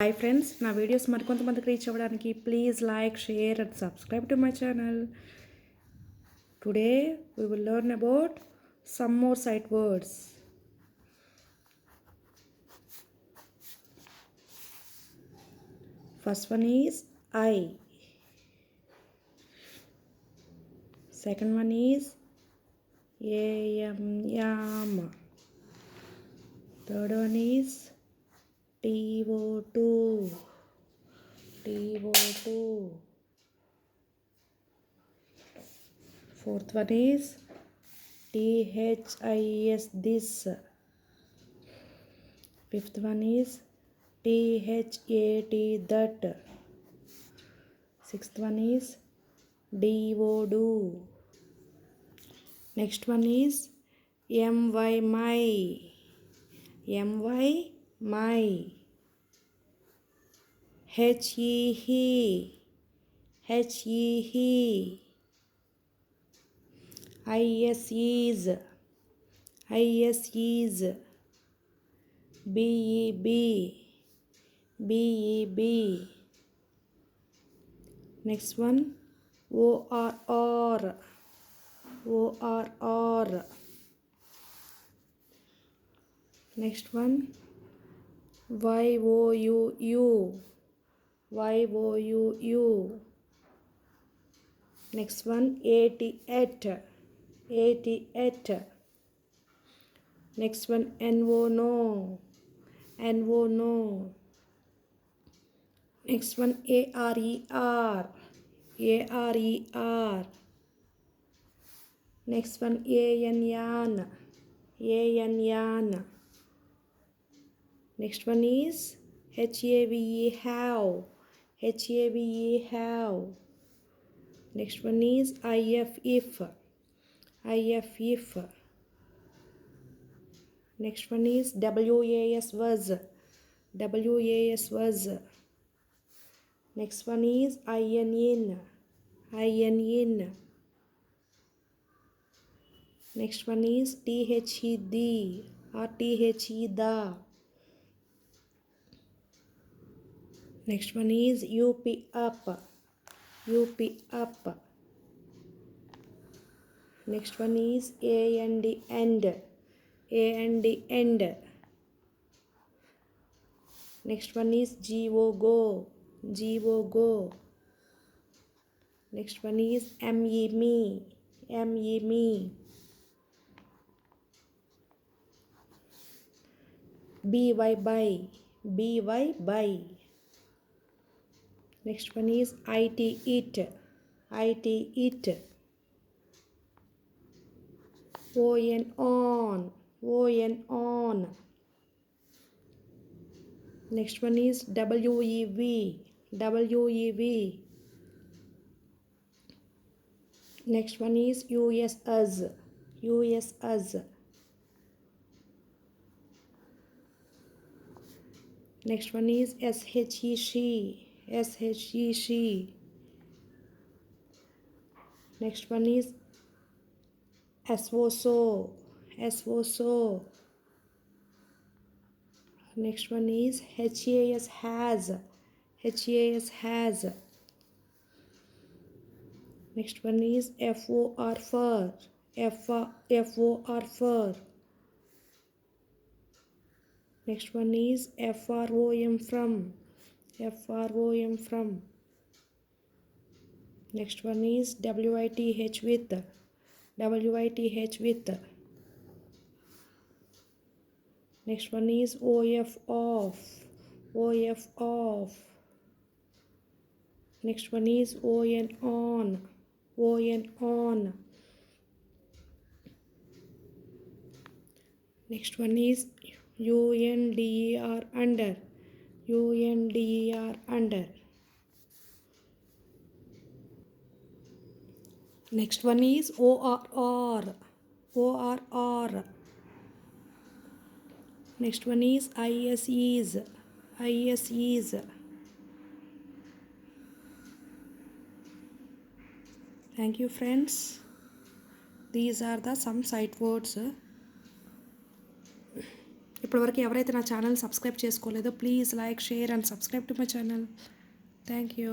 Hi friends, నా videos మరికొంతమందికి reach అవ్వడానికి please like, share and subscribe to my channel. Today we will learn about some more sight words. First one is I. Second one is yam. Third one is TO2. Fourth one is THIS this. Fifth one is THAT that. Sixth one is DO do. Next one is MY my. HE he. IS is. BEB. Next one ORR. Next one YOUU. Next one 88. Next one NO no. Next one ARER. Next one AN. Next one is HAVE have. Next one is IF if. Next one is WAS was. Next one is IN in. Next one is THE the or THE the. Next one is UP up. Next one is AND end. Next one is GO go. Next one is ME me. BY by. Next one is IT it. ON on. Next one is WEV. Next one is US us. Next one is SHE she. Next one is SO so. Next one is HAS has. Next one is FOR for. Next one is FROM from. Next one is WITH with. Next one is OF off. Next one is ON on. Next one is UNDER under. Next one is ORR. Next one is IS is. Thank you friends. These are the some sight words. ఇప్పటివరకు ఎవరైతే నా channel subscribe చేసుకోలేదో please like share and subscribe to my channel. Thank you.